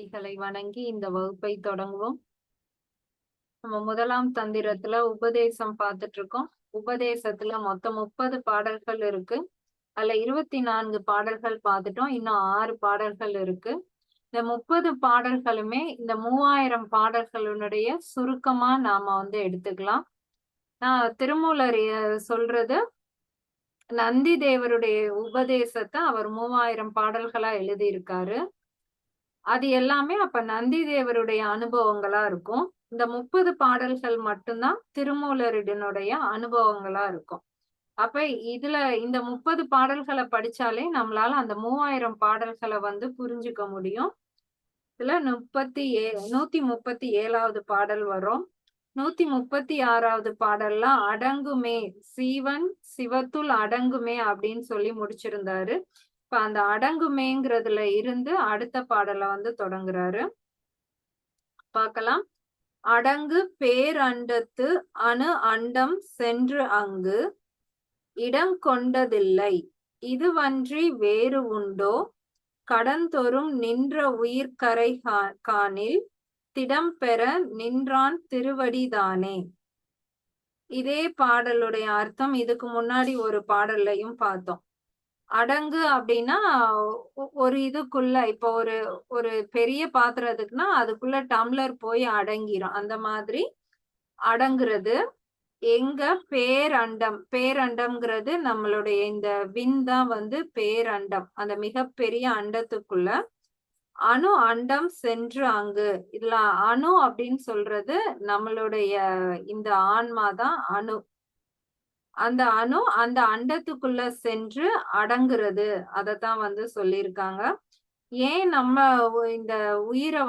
களை வணங்கி இந்த வகுப்பை தொடங்குவோம். நம்ம முதலாம் தந்திரத்துல உபதேசம் பார்த்துட்டு இருக்கோம். உபதேசத்துல மொத்தம் 30 பாடல்கள் இருக்கு. அதுல 24 பாடல்கள் பார்த்துட்டோம். இன்னும் 6 பாடல்கள் இருக்கு. இந்த 30 பாடல்களுமே இந்த 3000 பாடல்களுடைய சுருக்கமா நாம எடுத்துக்கலாம். நான் திருமூலர் சொல்றது நந்தி தேவருடைய உபதேசத்தை அவர் 3000 பாடல்களா எழுதியிருக்காரு. அது எல்லாமே அப்ப நந்தி தேவருடைய அனுபவங்களா இருக்கும். இந்த 30 பாடல்கள் மட்டும்தான் திருமூலரினுடைய அனுபவங்களா இருக்கும். அப்ப இதுல இந்த 30 பாடல்களை படிச்சாலே நம்மளால அந்த 3000 பாடல்களை புரிஞ்சுக்க முடியும். இதுல 137வது பாடல் வரும். 136வது பாடல்ல அடங்குமே, சீவன் சிவத்துள் அடங்குமே அப்படின்னு சொல்லி முடிச்சிருந்தாரு. இப்ப அந்த அடங்குமேங்கிறதுல இருந்து அடுத்த பாடலை தொடங்குறாரு. பார்க்கலாம். அடங்கு பேரண்டத்து அணு அண்டம் சென்று அங்கு இடங்கொண்டதில்லை, இதுவன்றி வேறு உண்டோ, கடந்தொறும் நின்ற உயிர்கரை காணில் திடம்பெற நின்றான் திருவடிதானே. இதே பாடலுடைய அர்த்தம் இதுக்கு முன்னாடி ஒரு பாடல்லையும் பார்த்தோம். அடங்கு அப்படின்னா ஒரு இதுக்குள்ள இப்ப ஒரு பெரிய பாத்திரத்துக்குன்னா அதுக்குள்ள டம்ளர் போய் அடங்கிரும். அந்த மாதிரி அடங்குறது. எங்க பேரண்டம்ங்கிறது நம்மளுடைய இந்த விண் தான் பேரண்டம். அந்த மிகப்பெரிய அண்டத்துக்குள்ள அணு அண்டம் சென்று அங்கு. இதுல அணு அப்படின்னு சொல்றது நம்மளுடைய இந்த ஆன்மாதான் அணு. அந்த அணு அந்த அண்டத்துக்குள்ள சென்று அடங்குறது. அதத்தான் சொல்லியிருக்காங்க. ஏன் நம்ம இந்த உயிரை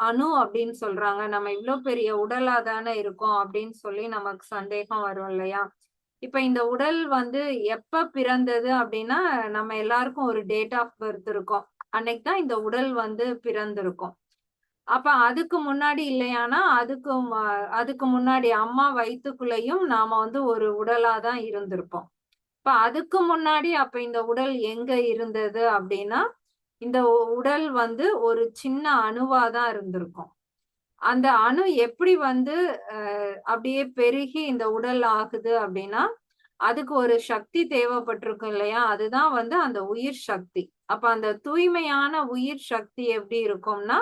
அணு அப்படின்னு சொல்றாங்க? நம்ம இவ்வளவு பெரிய உடலா தானே இருக்கோம் அப்படின்னு சொல்லி நமக்கு சந்தேகம் வரும் இல்லையா? இப்ப இந்த உடல் எப்ப பிறந்தது அப்படின்னா, நம்ம எல்லாருக்கும் ஒரு டேட் ஆஃப் பர்த் இருக்கும். அன்னைக்கு தான் இந்த உடல் பிறந்திருக்கும். அப்ப அதுக்கு முன்னாடி இல்லையானா அதுக்கு முன்னாடி அம்மா வயித்துக்குள்ளேயும் நாம ஒரு உடலாதான் இருந்திருப்போம். இப்ப அதுக்கு முன்னாடி அப்ப இந்த உடல் எங்க இருந்தது அப்படின்னா, இந்த உடல் ஒரு சின்ன அணுவாதான் இருந்திருக்கும். அந்த அணு எப்படி அப்படியே பெருகி இந்த உடல் ஆகுது அப்படின்னா, அதுக்கு ஒரு சக்தி தேவைப்பட்டிருக்கும் இல்லையா? அதுதான் அந்த உயிர் சக்தி. அப்ப அந்த தூய்மையான உயிர் சக்தி எப்படி இருக்கும்னா,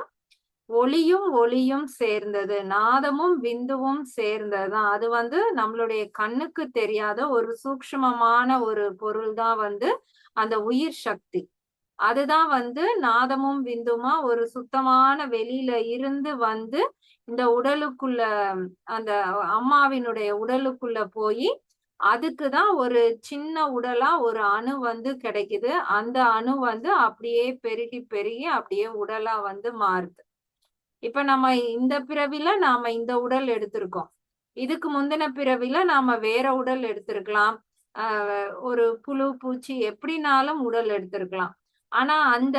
ஒளியும் சேர்ந்தது, நாதமும் விந்துவும் சேர்ந்ததுதான். அது நம்மளுடைய கண்ணுக்கு தெரியாத ஒரு சூக்ஷ்மமான ஒரு பொருள் தான் அந்த உயிர் சக்தி. அதுதான் நாதமும் விந்துமா ஒரு சுத்தமான வெளியில இருந்து இந்த உடலுக்குள்ள, அந்த அம்மாவினுடைய உடலுக்குள்ள போய் அதுக்குதான் ஒரு சின்ன உடலா ஒரு அணு கிடைக்குது. அந்த அணு அப்படியே பெருகி பெருகி அப்படியே உடலா மாறுது. இப்ப நம்ம இந்த பிறவில நாம இந்த உடல் எடுத்திருக்கோம். இதுக்கு முந்தின பிறவில நாம வேற உடல் எடுத்திருக்கலாம். ஒரு புழு பூச்சி எப்படினாலும் உடல் எடுத்திருக்கலாம். ஆனா அந்த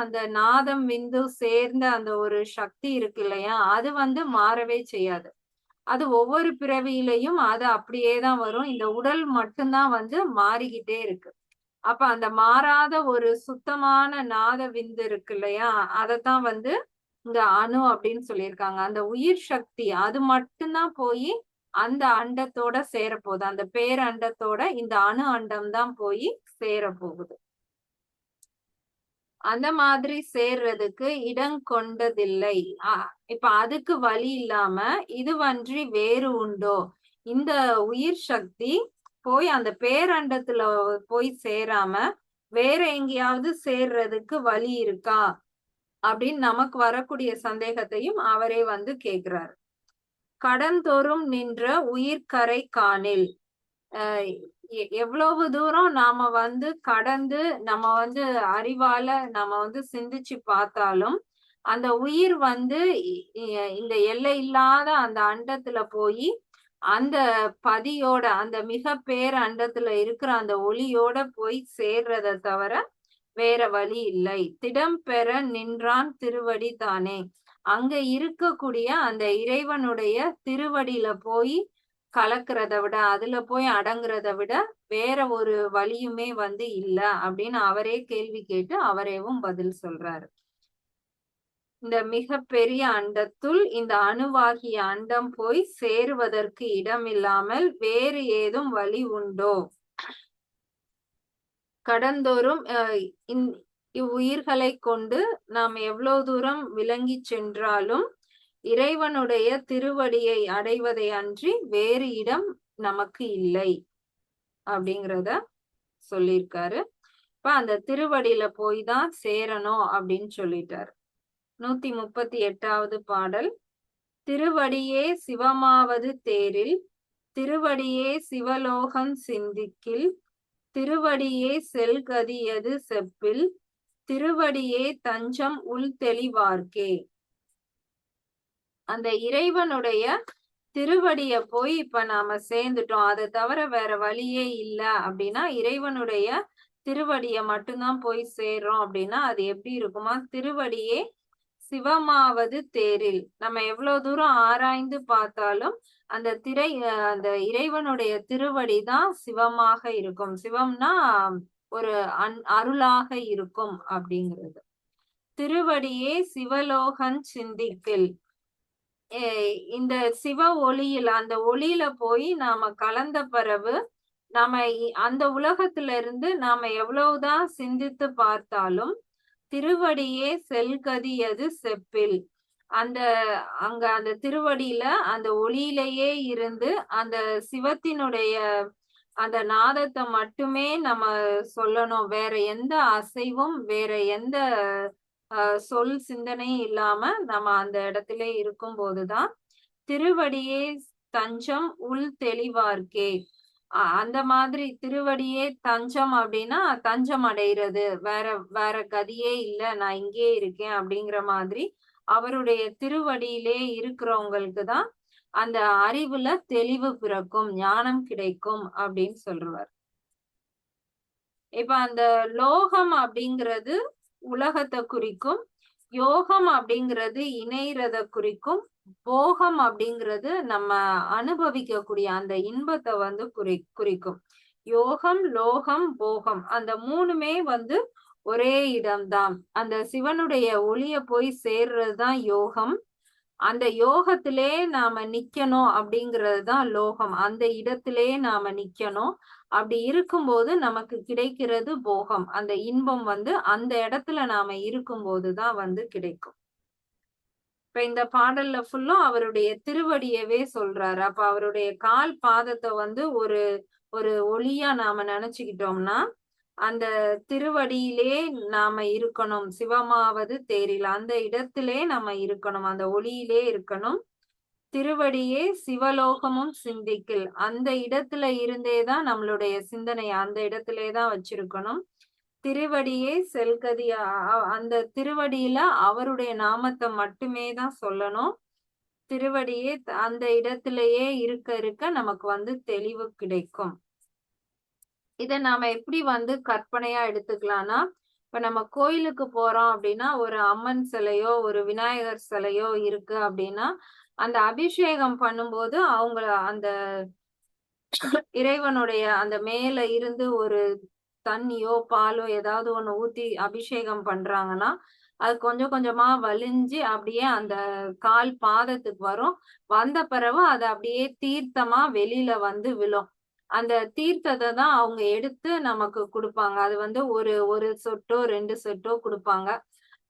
அந்த நாதம் விந்து சேர்ந்த அந்த ஒரு சக்தி இருக்கு இல்லையா? அது மாறவே செய்யாது. அது ஒவ்வொரு பிறவியிலையும் அது அப்படியேதான் வரும். இந்த உடல் மட்டும்தான் மாறிக்கிட்டே இருக்கு. அப்ப அந்த மாறாத ஒரு சுத்தமான நாத விந்து இருக்கு இல்லையா? அதத்தான் இந்த அணு அப்படின்னு சொல்லியிருக்காங்க. அந்த உயிர் சக்தி அது மட்டும்தான் போய் அந்த அண்டத்தோட சேரப்போகுது. அந்த பேரண்டத்தோட இந்த அணு அண்டம் தான் போய் சேரப்போகுது. அந்த மாதிரி சேர்றதுக்கு இடம் கொண்டதில்லை. இப்ப அதுக்கு வழி இல்லாம இதுவன்றி வேறு உண்டோ? இந்த உயிர் சக்தி போய் அந்த பேரண்டத்துல போய் சேராம வேற எங்கேயாவது சேர்றதுக்கு வழி இருக்கா அப்படின்னு நமக்கு வரக்கூடிய சந்தேகத்தையும் அவரே கேக்குறாரு. கடந்தோறும் நின்ற உயிர்கரை காணில். எவ்வளவு தூரம் நாம கடந்து நம்ம அறிவால நம்ம சிந்திச்சு பார்த்தாலும் அந்த உயிர் இந்த எல்லை இல்லாத அந்த அண்டத்துல போய் அந்த பதியோட, அந்த மிக பேர அண்டத்துல இருக்கிற அந்த ஒளியோட போய் சேர்றதை தவிர வேற வழி இல்லை. திடம் பெற நின்றான் திருவடி தானே. அங்க இருக்கக்கூடிய அந்த இறைவனுடைய திருவடியில போய் கலக்கிறத விட அதுல போய் அடங்குறத விட வேற ஒரு வழியுமே வந்து இல்ல அப்படின்னு அவரே கேள்வி கேட்டு அவரேவும் பதில் சொல்றாரு. இந்த மிக பெரிய அண்டத்துள் இந்த அணுவாகிய அண்டம் போய் சேருவதற்கு இடமில்லாமல் வேறு ஏதும் வழி உண்டோ? கடந்தோறும் இவ்வுயிர்களை கொண்டு நாம் எவ்வளவு தூரம் விளங்கி சென்றாலும் இறைவனுடைய திருவடியை அடைவதை அன்றி வேறு இடம் நமக்கு இல்லை அப்படிங்கிறத சொல்லியிருக்காரு. இப்ப அந்த திருவடியில போய் தான் சேரணும் அப்படின்னு சொல்லிட்டாரு. 138வது பாடல். திருவடியே சிவமாவது தேரில் திருவடியே சிவலோகம் சிந்திக்கில் திருவடியே செல்கதியது செப்பில் திருவடியே தஞ்சம் உள் தெளிவார்க்கே. அந்த இறைவனுடைய திருவடிய போய் இப்ப நாம சேர்ந்துட்டோம், அதை தவிர வேற வழியே இல்ல அப்படின்னா இறைவனுடைய திருவடிய மட்டும்தான் போய் சேர்றோம் அப்படின்னா அது எப்படி இருக்குமா? திருவடியே சிவமாவது தேரில், நம்ம எவ்வளவு தூரம் ஆராய்ந்து பார்த்தாலும் அந்த இறைவனுடைய திருவடி தான் சிவமாக இருக்கும். சிவம்னா ஒரு அருளாக இருக்கும் அப்படிங்கிறது. திருவடியே சிவலோகன் சிந்திக்கில், இந்த சிவ ஒளியில் அந்த ஒளியில போய் நாம கலந்த பிறகு நாம அந்த உலகத்துல இருந்து நாம எவ்வளவுதான் சிந்தித்து பார்த்தாலும் திருவடியே செல்கதியது செப்பில், அந்த திருவடியில அந்த ஒளியிலேயே இருந்து அந்த சிவத்தினுடைய அந்த நாதத்தை மட்டுமே நம்ம சொல்லணும். வேற எந்த அசைவும் வேற எந்த சொல் சிந்தனையும் இல்லாம நம்ம அந்த இடத்துல இருக்கும் போதுதான் திருவடியே தஞ்சம் உள் தெளிவார்க்கே. அந்த மாதிரி திருவடியே தஞ்சம் அப்படின்னா தஞ்சம் அடைகிறது, வேற வேற கதியே இல்ல, நான் இங்கே இருக்கேன் அப்படிங்கிற மாதிரி அவருடைய திருவடியிலே இருக்கிறவங்களுக்கு தான் அந்த அறிவுல தெளிவு பிறக்கும், ஞானம் கிடைக்கும் அப்படின்னு சொல்றார். இப்ப அந்த லோகம் அப்படிங்கிறது உலகத்தை குறிக்கும், யோகம் அப்படிங்கிறது இணையறத குறிக்கும், போகம் அப்படிங்கிறது நம்ம அனுபவிக்கக்கூடிய அந்த இன்பத்தை வந்து குறிக்கும். யோகம், லோகம், போகம் அந்த மூணுமே வந்து ஒரே இடம்தான். அந்த சிவனுடைய ஒளிய போய் சேர்றதுதான் யோகம். அந்த யோகத்திலே நாம நிக்கணும் அப்படிங்கிறது தான் லோகம். அந்த இடத்திலே நாம நிக்கணும். அப்படி இருக்கும்போது நமக்கு கிடைக்கிறது போகம். அந்த இன்பம் வந்து அந்த இடத்துல நாம இருக்கும்போதுதான் வந்து கிடைக்கும். இப்ப இந்த பாடல்ல ஃபுல்லும் அவருடைய திருவடியவே சொல்றாரு. அப்ப அவருடைய கால் பாதத்தை வந்து ஒரு ஒரு ஒளியா நாம நினைச்சுக்கிட்டோம்னா அந்த திருவடியிலே நாம இருக்கணும். சிவமாவது தேரில் அந்த இடத்திலே நம்ம இருக்கணும், அந்த ஒளியிலே இருக்கணும். திருவடியே சிவலோகமும் சிந்திக்கில், அந்த இடத்துல இருந்தேதான் நம்மளுடைய சிந்தனை அந்த இடத்திலேதான் வச்சிருக்கணும். திருவடியே செல்கதி, அந்த திருவடியில அவருடைய நாமத்தை மட்டுமே தான் சொல்லணும். திருவடியே அந்த இடத்திலேயே இருக்க இருக்க நமக்கு வந்து தெளிவு கிடைக்கும். இத நாம எப்படி வந்து கற்பனையா எடுத்துக்கலாம்னா, இப்ப நம்ம கோயிலுக்கு போறோம் அப்படின்னா ஒரு அம்மன் சிலையோ ஒரு விநாயகர் சிலையோ இருக்கு அப்படின்னா அந்த அபிஷேகம் பண்ணும்போது அவங்க அந்த இறைவனுடைய அந்த மேல இருந்து ஒரு தண்ணியோ பாலோ ஏதாவது ஒண்ணு ஊத்தி அபிஷேகம் பண்றாங்கன்னா அது கொஞ்சம் கொஞ்சமா வலிஞ்சு அப்படியே அந்த கால் பாதத்துக்கு வரும். வந்த பிறகு அது அப்படியே தீர்த்தமா வெளியில வந்து விழும். அந்த தீர்த்தத்தை தான் அவங்க எடுத்து நமக்கு கொடுப்பாங்க. அது வந்து ஒரு சொட்டோ 2 சொட்டோ கொடுப்பாங்க.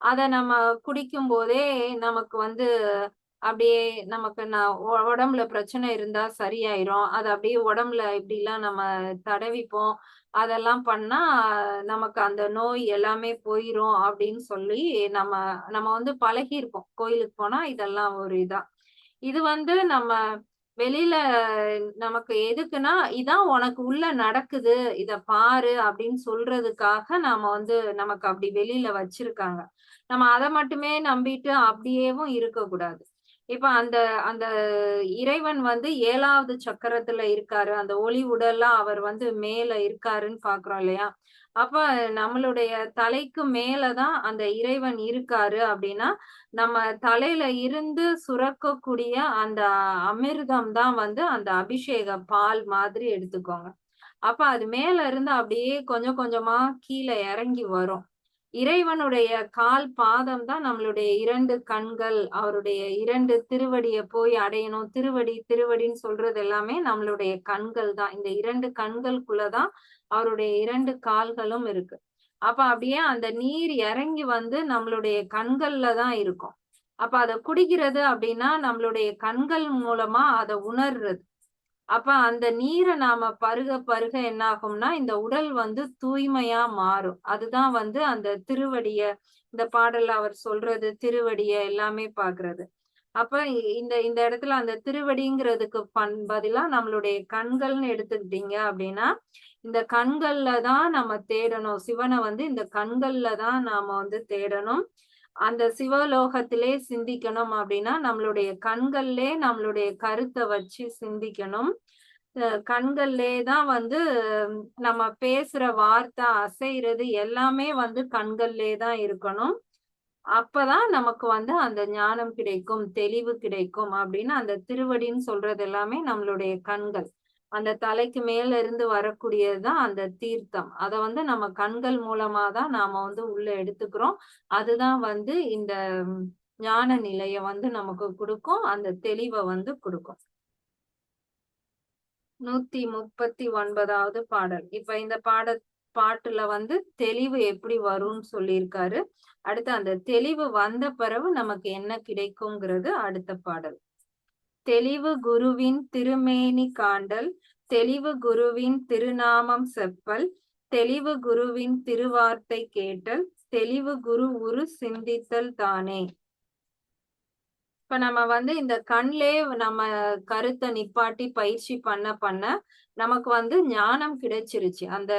அத நம்ம குடிக்கும் போதே நமக்கு வந்து அப்படியே நமக்கு உடம்புல பிரச்சனை இருந்தா சரியாயிரும். அது அப்படியே உடம்புல இப்படிலாம் நம்ம தடவிப்போம். அதெல்லாம் பண்ணா நமக்கு அந்த நோய் எல்லாமே போயிரும் அப்படின்னு சொல்லி நம்ம நம்ம வந்து பழகியிருப்போம். கோயிலுக்கு போனா இதெல்லாம் ஒரு இதா. இது வந்து நம்ம வெளியில நமக்கு எதுக்குன்னா இதான் உனக்கு உள்ள நடக்குது, இத பாரு அப்படின்னு சொல்றதுக்காக நாம வந்து நமக்கு அப்படி வெளியில வச்சிருக்காங்க. நம்ம அதை மட்டுமே நம்பிட்டு அப்படியேவும் இருக்கக்கூடாது. இப்ப அந்த அந்த இறைவன் வந்து 7வது சக்கரத்துல இருக்காரு. அந்த ஒளி உடலா அவர் வந்து மேல இருக்காருன்னு பார்க்கிறோம் இல்லையா? அப்ப நம்மளுடைய தலைக்கு மேல தான் அந்த இறைவன் இருக்காரு அப்படின்னா, நம்ம தலையில இருந்து சுரக்கக்கூடிய அந்த அமிர்தம் தான் வந்து அந்த அபிஷேக பால் மாதிரி எடுத்துக்கோங்க. அப்ப அது மேல இருந்து அப்படியே கொஞ்சம் கொஞ்சமா கீழ இறங்கி வரும். இறைவனுடைய கால் பாதம் தான் நம்மளுடைய 2 கண்கள், அவருடைய 2 திருவடிய போய் அடையணும். திருவடி, திருவடின்னு சொல்றது எல்லாமே நம்மளுடைய கண்கள் தான். இந்த 2 கண்களுக்குள்ள தான் அவருடைய 2 கால்களும் இருக்கு. அப்ப அப்படியே அந்த நீர் இறங்கி வந்து நம்மளுடைய கண்கள்ல தான் இருக்கும். அப்ப அத குடிக்கிறது அப்படின்னா, நம்மளுடைய கண்கள் மூலமா அத உணர்றது. அப்ப அந்த நீரை நாம பருக பருக என்ன ஆகும்னா இந்த உடல் வந்து தூய்மையா மாறும். அதுதான் வந்து அந்த திருவடிய இந்த பாடல்ல அவர் சொல்றது திருவடிய எல்லாமே பாக்குறது. அப்ப இந்த இந்த இடத்துல அந்த திருவடிங்கிறதுக்கு பதிலா நம்மளுடைய கண்கள்னு எடுத்துக்கிட்டீங்க அப்படின்னா, இந்த கண்கள்ல தான் நம்ம தேடணும். சிவனை வந்து இந்த கண்கள்ல தான் நாம வந்து தேடணும். அந்த சிவலோகத்திலே சிந்திக்கணும் அப்படின்னா, நம்மளுடைய கண்கள்லே நம்மளுடைய கருத்த வச்சு சிந்திக்கணும். கண்கள்லே தான் வந்து நம்ம பேசுற வார்த்தை, அசைறது எல்லாமே வந்து கண்கள்லே தான் இருக்கணும். அப்பதான் நமக்கு வந்து அந்த ஞானம் கிடைக்கும், தெளிவு கிடைக்கும் அப்படின்னு அந்த திருவடின்னு சொல்றது எல்லாமே நம்மளுடைய கண்கள். அந்த தலைக்கு மேல இருந்து வரக்கூடியது தான் அந்த தீர்த்தம். அத வந்து நம்ம கண்கள் மூலமா தான் நாம வந்து உள்ள எடுத்துக்கிறோம். அதுதான் வந்து இந்த ஞான நிலைய வந்து நமக்கு குடுக்கும். அந்த தெளிவ வந்து குடுக்கும். 139வது பாடல். இப்ப இந்த பாட்டுல வந்து தெளிவு எப்படி வரும்னு சொல்லியிருக்காரு. அடுத்து அந்த தெளிவு வந்த பிறகு நமக்கு என்ன கிடைக்கும்ங்கிறது அடுத்த பாடல். தெளிவு குருவின் திருமேனி காண்டல், தெளிவு குருவின் திருநாமம் செப்பல், தெளிவு குருவின் திருவார்த்தை கேட்டல், தெளிவு குரு உரு சிந்தித்தல் தானே. இப்ப நம்ம வந்து இந்த கண்லே நம்ம கருத்த நிப்பாட்டி பயிற்சி பண்ண நமக்கு வந்து ஞானம் கிடைச்சிருச்சு. அந்த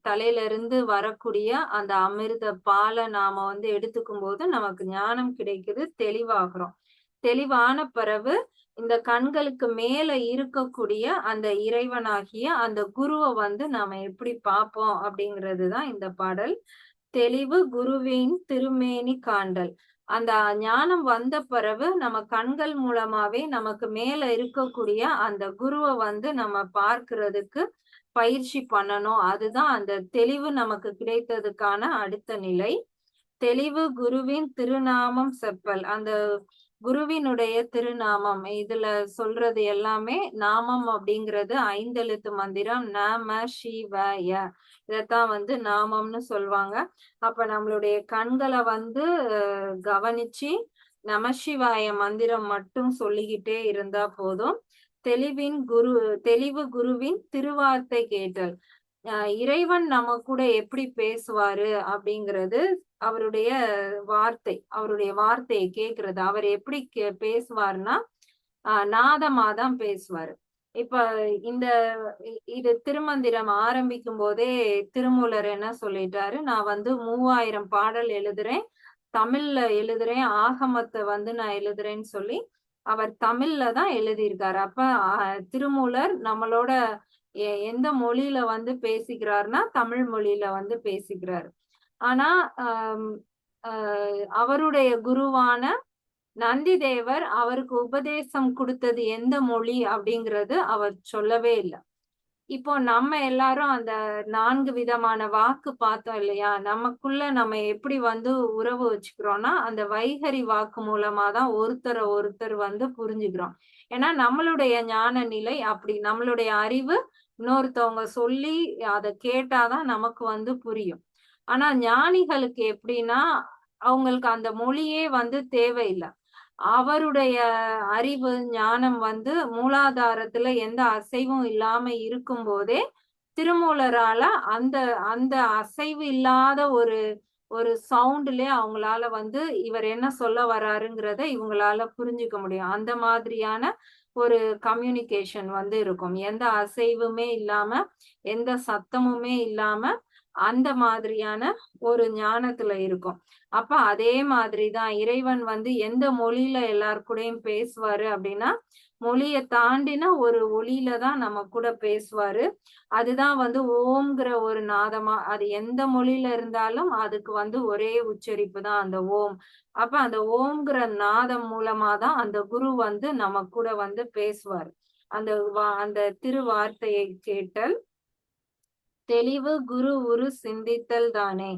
தலையில இருந்து வரக்கூடிய அந்த அமிர்த பால நாம வந்து எடுத்துக்கும் போது நமக்கு ஞானம் கிடைக்குது, தெளிவாகிறோம். தெளிவான பிறகு இந்த கண்களுக்கு மேல இருக்கக்கூடிய அந்த இறைவனாகிய அந்த குருவ வந்து நாம எப்படி பார்ப்போம் அப்படிங்கிறதுதான் இந்த பாடல். தெளிவு குருவின் திருமேனி காண்டல். அந்த ஞானம் வந்த பிறகு நம்ம கண்கள் மூலமாவே நமக்கு மேல இருக்கக்கூடிய அந்த குருவ வந்து நம்ம பார்க்கிறதுக்கு பயிற்சி பண்ணணும். அதுதான் அந்த தெளிவு நமக்கு கிடைத்ததுக்கான அடுத்த நிலை. தெளிவு குருவின் திருநாமம் செப்பல். அந்த குருவினுடைய திருநாமம். இதுல சொல்றது எல்லாமே நாமம் அப்படிங்கிறது 5 எழுத்து மந்திரம் நம சிவாய. இதத்தான் வந்து நாமம்னு சொல்லுவாங்க. அப்ப நம்மளுடைய கண்களை வந்து கவனிச்சு நமசிவாய மந்திரம் மட்டும் சொல்லிக்கிட்டே இருந்தா போதும். தெளிவு குருவின் திருவார்த்தை கேட்டல். இறைவன் நம்ம கூட எப்படி பேசுவாரு அப்படிங்கிறது அவருடைய அவருடைய வார்த்தையை கேட்கிறது. அவர் எப்படி பேசுவார்னா நாதமாதான் பேசுவாரு. இப்ப இந்த இது திருமந்திரம் ஆரம்பிக்கும் போதே திருமூலர் என்ன சொல்லிட்டாரு, நான் வந்து 3000 பாடல் எழுதுறேன், தமிழ்ல எழுதுறேன், ஆகமத்தை வந்து நான் எழுதுறேன்னு சொல்லி அவர் தமிழ்ல தான் எழுதியிருக்காரு. அப்ப திருமூலர் நம்மளோட எந்த மொழியில வந்து பேசிக்கிறார்னா தமிழ் மொழியில வந்து பேசிக்கிறார். ஆனா அவருடைய குருவான நந்தி தேவர் அவருக்கு உபதேசம் கொடுத்தது எந்த மொழி அப்படிங்கிறது அவர் சொல்லவே இல்லை. இப்போ நம்ம எல்லாரும் அந்த 4 விதமான வாக்கு பார்த்தோம் இல்லையா? நமக்குள்ள நம்ம எப்படி வந்து உறவு வச்சுக்கிறோம்னா, அந்த வைகரி வாக்கு மூலமா தான் ஒருத்தர் வந்து புரிஞ்சுக்கிறோம். ஏன்னா நம்மளுடைய ஞான நிலை அப்படி. நம்மளுடைய அறிவு இன்னொருத்தவங்க சொல்லி அத கேட்டாதான் நமக்கு வந்து புரியும். ஆனா ஞானிகளுக்கு எப்படின்னா, அவங்களுக்கு அந்த மொழியே வந்து தேவையில்லை. அவருடைய அறிவு, ஞானம் வந்து மூலாதாரத்துல எந்த அசைவும் இல்லாம இருக்கும் போதே திருமூலரால அந்த அந்த அசைவு இல்லாத ஒரு ஒரு சவுண்ட்லயே அவங்களால வந்து இவர் என்ன சொல்ல வர்றாருங்கிறத இவங்களால புரிஞ்சுக்க முடியும். அந்த மாதிரியான ஒரு கம்யூனிகேஷன் வந்து இருக்கும். எந்த அசைவுமே இல்லாம, எந்த சத்தமுமே இல்லாம அந்த மாதிரியான ஒரு ஞானத்துல இருக்கும். அப்ப அதே மாதிரிதான் இறைவன் வந்து எந்த மொழியில எல்லார் கூடயும் பேசுவாரு அப்படின்னா, மொழிய தாண்டின ஒரு ஒளியில தான் நம்ம கூட பேசுவாரு. அதுதான் வந்து ஓம்ங்கிற ஒரு நாதமா அது எந்த மொழியில இருந்தாலும் அதுக்கு வந்து ஒரே உச்சரிப்பு தான் அந்த ஓம். அப்ப அந்த ஓம்ங்கிற நாதம் மூலமா தான் அந்த குரு வந்து நம்ம கூட வந்து பேசுவாரு. அந்த திருவார்த்தையை கேட்டல் தெளிவு குரு உரு சிந்தித்தல் தானே.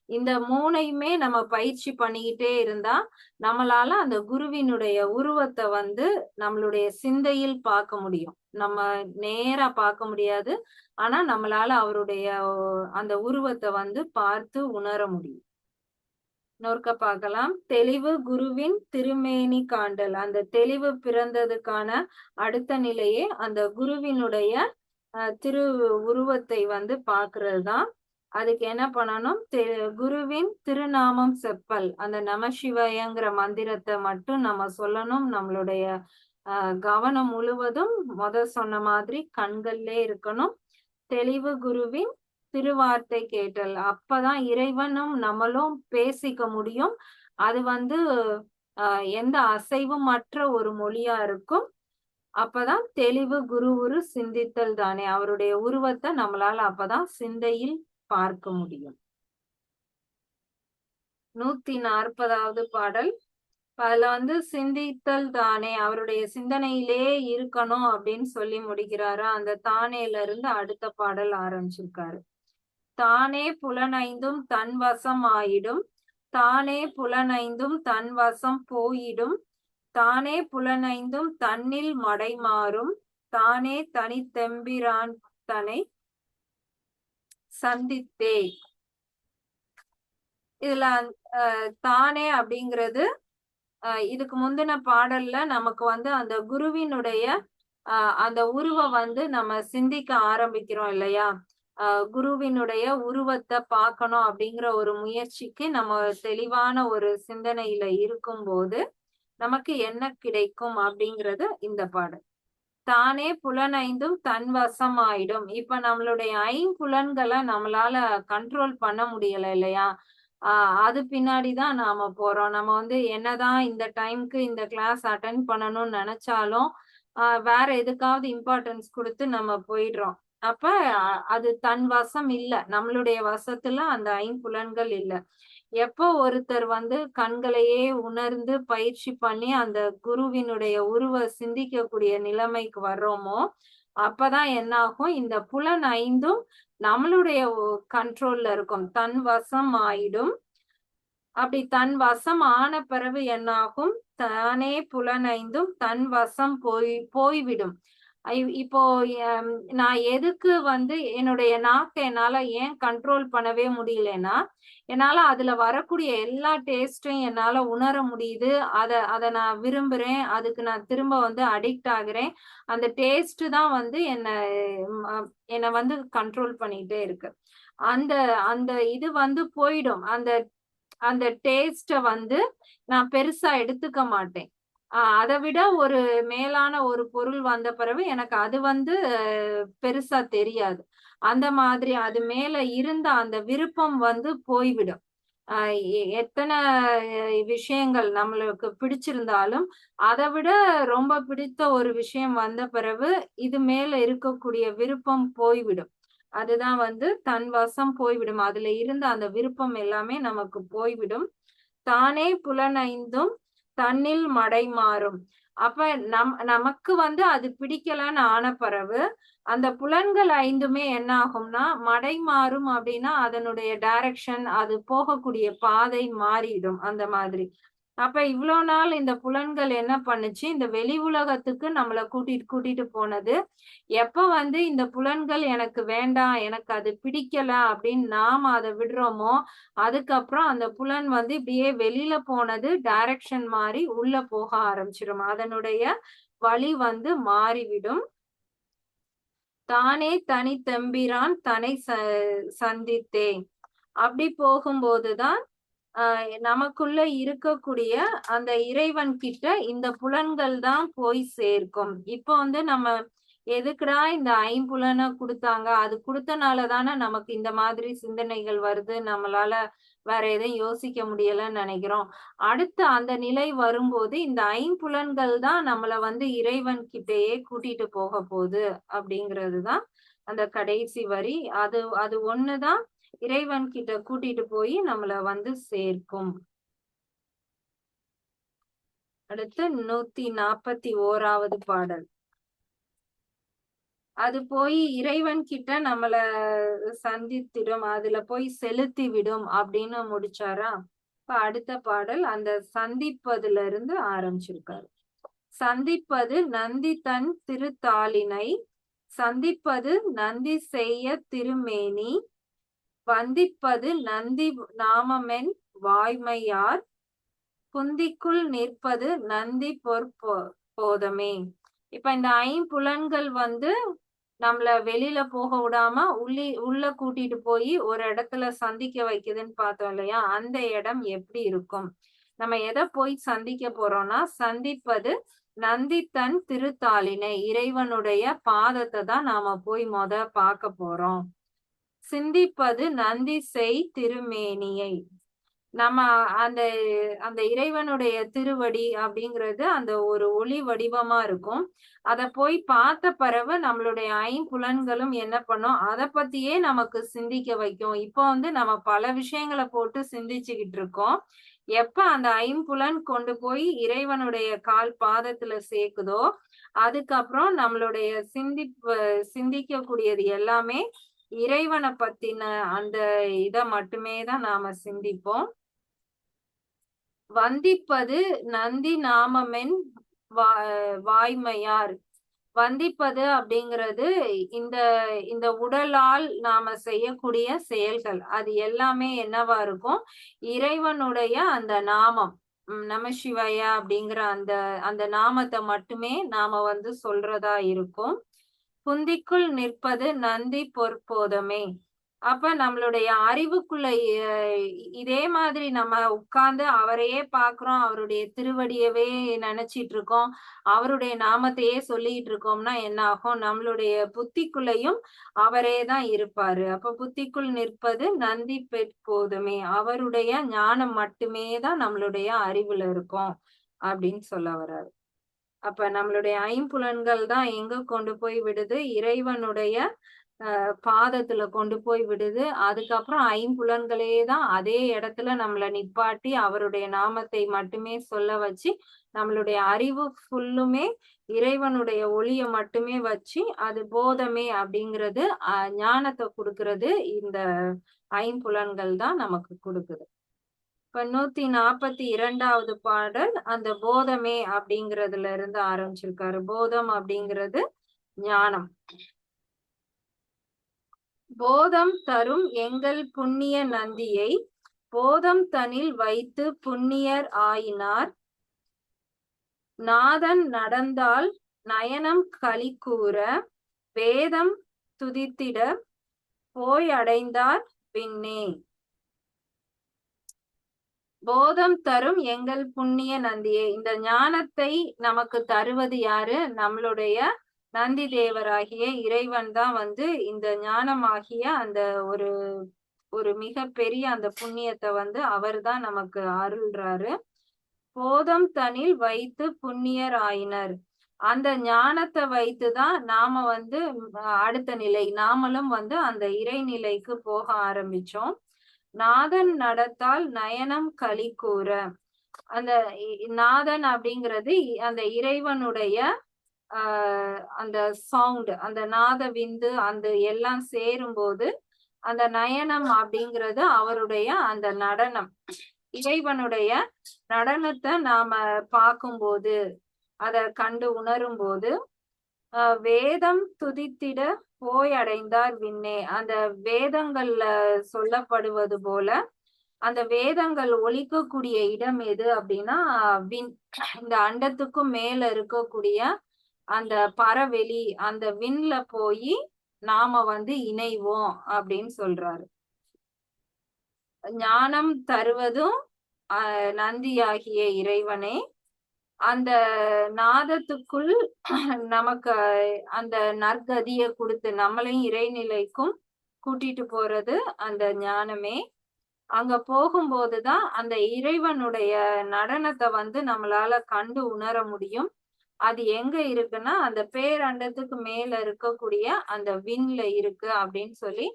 இந்த 3யுமே நம்ம பயிற்சி பண்ணிக்கிட்டே இருந்தா, நம்மளால அந்த குருவினுடைய உருவத்த வந்து நம்மளுடைய சிந்தையில் பார்க்க முடியும். நம்ம நேரா பார்க்க முடியாது. ஆனா, நம்மளால அவருடைய அந்த உருவத்த வந்து பார்த்து உணர முடியும். இன்னொருக்கா பார்க்கலாம். தெளிவு குருவின் திருமேனி காண்டல். அந்த தெளிவு பிறந்ததுக்கான அடுத்த நிலையே அந்த குருவினுடைய திரு உருவத்தை வந்து பார்க்கிறது தான். அதுக்கு என்ன பண்ணணும்? குருவின் திருநாமம் செப்பல். அந்த நமசிவாயங்கிற மந்திரத்த மட்டும் நம்ம சொல்லணும். நம்மளுடைய கவனம் முழுவதும் சொன்ன மாதிரி கண்கள்லே இருக்கணும். தெளிவு குருவின் திருவார்த்தை கேட்டல். அப்பதான் இறைவனும் நம்மளும் பேசிக்க முடியும். அது வந்து எந்த அசைவும் அற்ற ஒரு மொழியா இருக்கும். அப்பதான் தெளிவு குரு உரு சிந்தித்தல் தானே. அவருடைய உருவத்தை நம்மளால அப்பதான் சிந்தையில் பார்க்க முடியும். 140வது பாடல். அதுல வந்து சிந்தித்தல் தானே அவருடைய சிந்தனையிலே இருக்கணும் அப்படின்னு சொல்லி முடிக்கிறாரு. அந்த தானேல இருந்து அடுத்த பாடல் ஆரம்பிச்சிருக்காரு. தானே புலனைந்தும் தன் வசம் ஆயிடும், தானே புலனைந்தும் தன் வசம் போயிடும், தானே புலனைந்தும் தன்னில் மடைமாறும், தானே தனித்தெம்பிரான் தனை சந்தித்தே. இதுல தானே அப்படிங்கிறது இதுக்கு முந்தின பாடல்ல நமக்கு வந்து அந்த குருவினுடைய அந்த உருவம் வந்து நம்ம சிந்திக்க ஆரம்பிக்கிறோம் இல்லையா? குருவினுடைய உருவத்தை பார்க்கணும் அப்படிங்கிற ஒரு முயற்சிக்கு நம்ம தெளிவான ஒரு சிந்தனையில இருக்கும்போது நமக்கு என்ன கிடைக்கும் அப்படிங்கிறது இந்த பாடல். தானே புலனைந்தும் தன் வசம் ஆயிடும். இப்ப நம்மளுடைய ஐம்புலன்களை நம்மளால கண்ட்ரோல் பண்ண முடியல இல்லையா? அது பின்னாடிதான் நாம போறோம். நம்ம வந்து என்னதான் இந்த டைம்க்கு இந்த கிளாஸ் அட்டெண்ட் பண்ணணும்னு நினைச்சாலும் வேற எதுக்காவது இம்பார்ட்டன்ஸ் கொடுத்து நம்ம போயிடுறோம். அப்ப அது தன் வசம் இல்ல. நம்மளுடைய வசத்துல அந்த ஐம்புலன்கள் இல்ல. எப்போ ஒருத்தர் வந்து கண்களையே உணர்ந்து பயிற்சி பண்ணி அந்த குருவினுடைய உருவ சிந்திக்கக்கூடிய நிலைமைக்கு வர்றோமோ, அப்பதான் என்ன ஆகும்? இந்த புலன் 5ம் நம்மளுடைய கண்ட்ரோல்ல இருக்கும். தன் வசம் ஆயிடும். அப்படி தன் வசம் ஆன பிறகு என்ன ஆகும்? தானே புலனைந்தும் தன் வசம் போய்விடும். இப்போ நான் எதுக்கு வந்து என்னுடைய நாக்கை என்னால ஏன் கண்ட்ரோல் பண்ணவே முடியலன்னா, என்னால அதுல வரக்கூடிய எல்லா டேஸ்ட்டையும் என்னால உணர முடியுது. அத நான் விரும்புறேன். அதுக்கு நான் திரும்ப வந்து அடிக்ட் ஆகுறேன். அந்த டேஸ்ட் தான் வந்து என்ன வந்து கண்ட்ரோல் பண்ணிட்டே இருக்கு. அந்த அந்த இது வந்து போயிடும். அந்த அந்த டேஸ்ட வந்து நான் பெருசா எடுத்துக்க மாட்டேன். அதை விட ஒரு மேலான ஒரு பொருள் வந்த பிறகு எனக்கு அது வந்து பெருசா தெரியாது. அந்த மாதிரி அது மேல இருந்த அந்த விருப்பம் வந்து போய்விடும். எத்தனை விஷயங்கள் நம்மளுக்கு பிடிச்சிருந்தாலும் அதை விட ரொம்ப பிடித்த ஒரு விஷயம் வந்த பிறகு இது மேல இருக்கக்கூடிய விருப்பம் போய்விடும். அதுதான் வந்து தன் வசம் போய்விடும். அதுல இருந்த அந்த விருப்பம் எல்லாமே நமக்கு போய்விடும். தானே புலனைந்தும் தன்னில் மடைமாறும். அப்ப நமக்கு வந்து அது பிடிக்கலன்னு ஆன பிறகு அந்த புலன்கள் 5மே என்ன ஆகும்னா மடைமாறும். அப்படின்னா அதனுடைய டைரக்ஷன், அது போகக்கூடிய பாதை மாறிடும். அந்த மாதிரி. அப்ப இவ்வளவு நாள் இந்த புலன்கள் என்ன பண்ணுச்சு? இந்த வெளி உலகத்துக்கு நம்மள கூட்டிட்டு போனது. எப்ப வந்து இந்த புலன்கள் எனக்கு வேண்டாம், எனக்கு அது பிடிக்கல அப்படின்னு நாம அதை விடுறோமோ, அதுக்கப்புறம் அந்த புலன் வந்து இப்படியே வெளியில போனது டைரக்ஷன் மாறி உள்ள போக ஆரம்பிச்சிடும். அதனுடைய வழி வந்து மாறிவிடும். தானே தனித்தெம்பிரான் தனை சந்தித்தே. அப்படி போகும்போதுதான் நமக்குள்ள இருக்கக்கூடிய அந்த இறைவன் கிட்ட இந்த புலன்கள் தான் போய் சேர்க்கும். இப்போ வந்து நம்ம எதுக்குடா இந்த ஐம்புலனை கொடுத்தாங்க, அது கொடுத்தனாலதானே நமக்கு இந்த மாதிரி சிந்தனைகள் வருது, நம்மளால வேற எதையும் யோசிக்க முடியலன்னு நினைக்கிறோம். அடுத்து அந்த நிலை வரும்போது இந்த ஐம்புலன்கள் தான் நம்மள வந்து இறைவன் கிட்டேயே கூட்டிட்டு போக போகுது அப்படிங்கிறதுதான் அந்த கடைசி வரி. அது அது ஒண்ணுதான் இறைவன் கிட்ட கூட்டிட்டு போய் நம்மள வந்து சேர்க்கும். அடுத்து 141வது பாடல். அது போய் இறைவன் கிட்ட நம்மள சந்தித்திடும், அதுல போய் செலுத்தி விடும் அப்படின்னு முடிச்சாரா. இப்ப அடுத்த பாடல் அந்த சந்திப்பதுல இருந்து ஆரம்பிச்சிருக்காரு. சந்திப்பது நந்தி தன் திருத்தாளினை, சந்திப்பது நந்தி செய்ய திருமேனி, வந்திப்பது நந்தி நாமமென் வாய்மையார், குந்திக்குள் நிற்பது நந்தி போதமே. இப்ப இந்த ஐம்புலன்கள் வந்து நம்மள வெளியில போக விடாம உள்ள கூட்டிட்டு போய் ஒரு இடத்துல சந்திக்க வைக்குதுன்னு பார்த்தோம் இல்லையா, அந்த இடம் எப்படி இருக்கும்? நம்ம எதை போய் சந்திக்க போறோம்னா, சந்திப்பது நந்தி தன் திருத்தாளினை, இறைவனுடைய பாதத்தை தான் நாம போய் பார்க்க போறோம். சிந்திப்பது நந்தி செய் திருமேனியை, நம்ம அந்த அந்த இறைவனுடைய திருவடி அப்படிங்கிறது அந்த ஒரு ஒளி வடிவமா இருக்கும். அத போய் பார்த்த பிறகு நம்மளுடைய ஐம்புலன்களும் என்ன பண்ணும், அதை பத்தியே நமக்கு சிந்திக்க வைக்கும். இப்போ வந்து நம்ம பல விஷயங்களை போட்டு சிந்திச்சுக்கிட்டு இருக்கோம். எப்ப அந்த ஐம்புலன் கொண்டு போய் இறைவனுடைய கால் பாதத்துல சேர்க்குதோ, அதுக்கப்புறம் நம்மளுடைய சிந்திக்கக்கூடியது எல்லாமே இறைவனை பத்தின அந்த இதை மட்டுமே தான் நாம சிந்திப்போம். வந்திப்பது நந்தி நாமமென் வாய்மையார். வந்திப்பது அப்படிங்கிறது இந்த இந்த உடலால் நாம செய்யக்கூடிய செயல்கள், அது எல்லாமே என்னவா இருக்கும், இறைவனுடைய அந்த நாமம் நமசிவாய அப்படிங்கிற அந்த அந்த நாமத்தை மட்டுமே நாம வந்து சொல்றதா இருக்கும். குந்திக்குள் நிற்பது நந்தி பொற்போதமே. அப்ப நம்மளுடைய அறிவுக்குள்ள இதே மாதிரி நம்ம உட்கார்ந்து அவரையே பாக்குறோம், அவருடைய திருவடியவே நினைச்சிட்டு இருக்கோம், அவருடைய நாமத்தையே சொல்லிட்டு இருக்கோம்னா என்ன ஆகும், நம்மளுடைய புத்திக்குள்ளேயும் அவரே தான் இருப்பாரு. அப்ப புத்திக்குள் நிற்பது நந்தி போதுமே, அவருடைய ஞானம் மட்டுமே தான் நம்மளுடைய அறிவுல இருக்கும் அப்படின்னு சொல்ல வர்றாரு. அப்ப நம்மளுடைய ஐம்புலன்கள் தான் எங்க கொண்டு போய் விடுது, இறைவனுடைய பாதத்துல கொண்டு போய் விடுது. அதுக்கப்புறம் ஐம்புலன்களே தான் அதே இடத்துல நம்மள நிப்பாட்டி அவருடைய நாமத்தை மட்டுமே சொல்ல வச்சு, நம்மளுடைய அறிவு ஃபுல்லுமே இறைவனுடைய ஒளிய மட்டுமே வச்சு, அது போதமே அப்படிங்கிறது ஞானத்தை கொடுக்கிறது இந்த ஐம்புலன்கள் தான் நமக்கு கொடுக்குது. இப்ப 142வது பாடல் அந்த போதமே அப்படிங்கிறதுல இருந்து ஆரம்பிச்சிருக்காரு. போதம் அப்படிங்கிறது ஞானம். போதம் தரும் எங்கள் புண்ணிய நந்தியை, போதம் தனில் வைத்து புண்ணியர் ஆயினார், நாதன் நடந்தால் நயனம் களி கூற, வேதம் துதித்திட போய் அடைந்தார் பின்னே. போதம் தரும் எங்கள் புண்ணிய நந்தியை, இந்த ஞானத்தை நமக்கு தருவது யாரு, நம்மளுடைய நந்தி தேவராகிய இறைவன் தான் வந்து இந்த ஞானமாகிய அந்த ஒரு ஒரு மிக பெரிய அந்த புண்ணியத்தை வந்து அவர் தான் நமக்கு அருள்றாரு. போதம் தனில் வைத்து புண்ணியர் ஆயினர், அந்த ஞானத்தை வைத்துதான் நாம வந்து அடுத்த நிலை, நாமளும் வந்து அந்த இறைநிலைக்கு போக ஆரம்பிச்சோம். நாதன் நடத்தால் நயனம் களி கூற, அந்த நாதன் அப்படிங்கிறது அந்த இறைவனுடைய அந்த சவுண்ட், அந்த நாத விந்து அந்த எல்லாம் சேரும்போது அந்த நயனம் அப்படிங்கிறது அவருடைய அந்த நடனம், இறைவனுடைய நடனத்தை நாம பார்க்கும்போது, அதை கண்டு உணரும் போது, வேதம் துதித்திட போய் அடைந்தார் விண்ணே, அந்த வேதங்கள்ல சொல்லப்படுவது போல அந்த வேதங்கள் ஒலிக்கக்கூடிய இடம் எது அப்படின்னா விண், இந்த அண்டத்துக்கும் மேல இருக்கக்கூடிய அந்த பரவெளி, அந்த விண்ல போய் நாம வந்து இணைவோம் அப்படின்னு சொல்றாரு. ஞானம் தருவதும் நந்தியாகிய இறைவனே, அந்த நாதத்துக்குள் நமக்கு அந்த நற்கதிய கொடுத்து நம்மளையும் இறைநிலைக்கும் கூட்டிட்டு போறது அந்த ஞானமே. அங்க போகும்போதுதான் அந்த இறைவனுடைய நடனத்தை வந்து நம்மளால கண்டு உணர முடியும். அது எங்க இருக்குன்னா அந்த பேரண்டத்துக்கு மேல இருக்கக்கூடிய அந்த விண்ல இருக்கு அப்படின்னு சொல்லி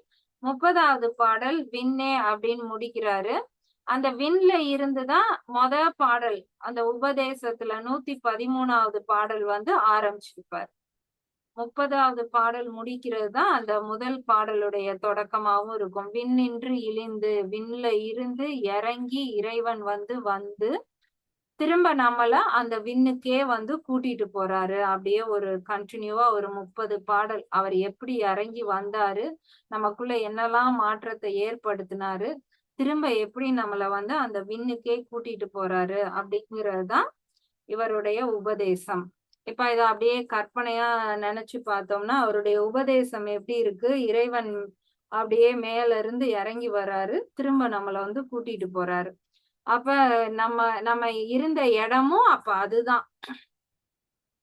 30வது பாடல் விண்ணே அப்படின்னு முடிக்கிறாரு. அந்த விண்ல இருந்துதான் பாடல் அந்த உபதேசத்துல 113வது பாடல் வந்து ஆரம்பிச்சிருப்பார். 30வது பாடல் முடிக்கிறது தான் அந்த முதல் பாடலுடைய தொடக்கமாவும் இருக்கும். விண்ணின்று இழிந்து விண்ல இருந்து இறங்கி இறைவன் வந்து திரும்ப நம்மள அந்த விண்ணுக்கே வந்து கூட்டிட்டு போறாரு. அப்படியே ஒரு கண்டினியூவா ஒரு 30 பாடல் அவர் எப்படி இறங்கி வந்தாரு, நமக்குள்ள என்னெல்லாம் மாற்றத்தை ஏற்படுத்தினாரு, திரும்ப எப்படி நம்மள வந்து அந்த விண்ணுக்கே கூட்டிட்டு போறாரு அப்படிங்கிறது தான் இவருடைய உபதேசம். இப்ப இத அப்படியே கற்பனையா நினைச்சு பார்த்தோம்னா அவருடைய உபதேசம் எப்படி இருக்கு, இறைவன் அப்படியே மேல இருந்து இறங்கி வராரு, திரும்ப நம்மள வந்து கூட்டிட்டு போறாரு. அப்ப நம்ம நம்ம இருந்த இடமும் அப்ப அதுதான்.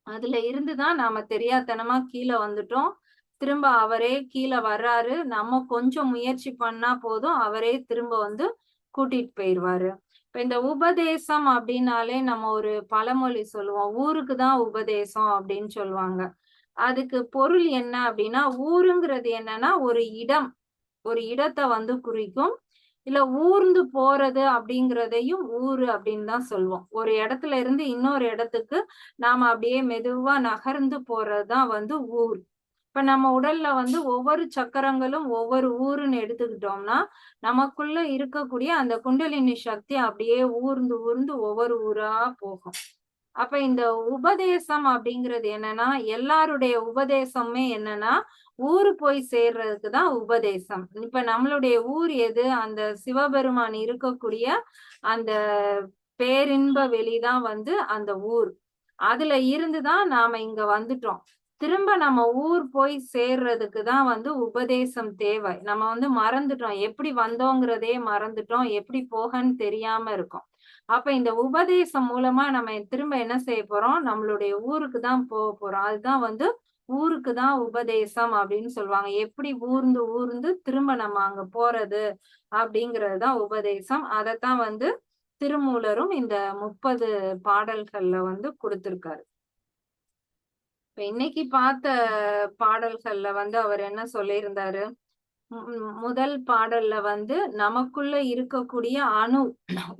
அதுல இருந்துதான் நாம தெரியாத்தனமா கீழே வந்துட்டோம். திரும்ப அவரே கீழே வர்றாரு. நம்ம கொஞ்சம் முயற்சி பண்ணா போதும் அவரே திரும்ப வந்து கூட்டிட்டு போயிருவாரு. இப்ப இந்த உபதேசம் அப்படின்னாலே நம்ம ஒரு பழமொழி சொல்லுவோம். ஊருக்கு தான் உபதேசம் அப்படின்னு சொல்லுவாங்க. அதுக்கு பொருள் என்ன அப்படின்னா ஊருங்கிறது என்னன்னா ஒரு இடம், ஒரு இடத்தை வந்து குறிக்கும். இல்ல ஊர்ந்து போறது அப்படிங்கிறதையும் ஊரு அப்படின்னு தான் சொல்லுவோம். ஒரு இடத்துல இருந்து இன்னொரு இடத்துக்கு நாம அப்படியே மெதுவா நகர்ந்து போறதுதான் வந்து ஊர். இப்ப நம்ம உடல்ல வந்து ஒவ்வொரு சக்கரங்களும் ஒவ்வொரு ஊருன்னு எடுத்துக்கிட்டோம்னா நமக்குள்ள இருக்கக்கூடிய அந்த குண்டலினி சக்தி அப்படியே ஊர்ந்து ஊர்ந்து ஒவ்வொரு ஊரா போகும். அப்ப இந்த உபதேசம் அப்படிங்கிறது என்னன்னா எல்லாருடைய உபதேசமே என்னன்னா ஊரு போய் சேர்றதுக்கு தான் உபதேசம். இப்ப நம்மளுடைய ஊர் எது? அந்த சிவபெருமான் இருக்கக்கூடிய அந்த பேரின்ப வெளிதான் வந்து அந்த ஊர். அதுல இருந்துதான் நாம இங்க வந்துட்டோம். திரும்ப நம்ம ஊர் போய் சேர்றதுக்கு தான் வந்து உபதேசம் தேவை. நம்ம வந்து மறந்துட்டோம். எப்படி வந்தோங்கிறதே மறந்துட்டோம். எப்படி போகன்னு தெரியாம இருக்கோம். அப்ப இந்த உபதேசம் மூலமா நம்ம திரும்ப என்ன செய்ய போறோம்? நம்மளுடைய ஊருக்கு தான் போறோம். அதுதான் வந்து ஊருக்கு தான் உபதேசம் அப்படின்னு சொல்லுவாங்க. எப்படி ஊர்ந்து ஊர்ந்து திரும்ப நம்ம அங்க போறது அப்படிங்கிறது தான் உபதேசம். அதத்தான் வந்து திருமூலரும் இந்த 30 பாடல்கள்ல வந்து கொடுத்திருக்காரு. இப்ப இன்னைக்கு பார்த்த பாடல்கள்ல வந்து அவர் என்ன சொல்லியிருந்தாரு? முதல் பாடல்ல வந்து நமக்குள்ள இருக்கக்கூடிய அணு,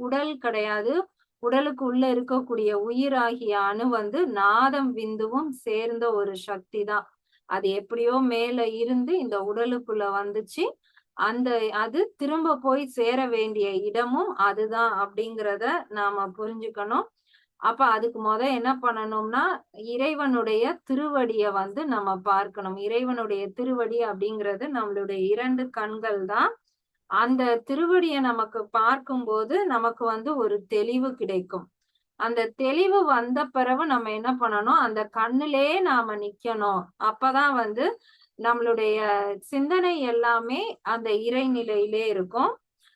உடல் கிடையாது. உடலுக்கு உள்ள இருக்கக்கூடிய உயிராகிய அணு வந்து நாதம் விந்துவும் சேர்ந்த ஒரு சக்தி தான். அது எப்படியோ மேல இருந்து இந்த உடலுக்குள்ள வந்துச்சு. அந்த அது திரும்ப போய் சேர வேண்டிய இடமும் அதுதான் அப்படிங்கிறத நாம புரிஞ்சுக்கணும். அப்ப அதுக்கு என்ன பண்ணணும்னா இறைவனுடைய திருவடிய வந்து நம்ம பார்க்கணும். இறைவனுடைய திருவடி அப்படிங்கிறது நம்மளுடைய 2 கண்கள் தான். அந்த திருவடிய நமக்கு பார்க்கும்போது நமக்கு வந்து ஒரு தெளிவு கிடைக்கும். அந்த தெளிவு வந்த பிறகு நம்ம என்ன பண்ணணும்? அந்த கண்ணுலயே நாம நிக்கணும். அப்பதான் வந்து நம்மளுடைய சிந்தனை எல்லாமே அந்த இறைநிலையிலே இருக்கும்.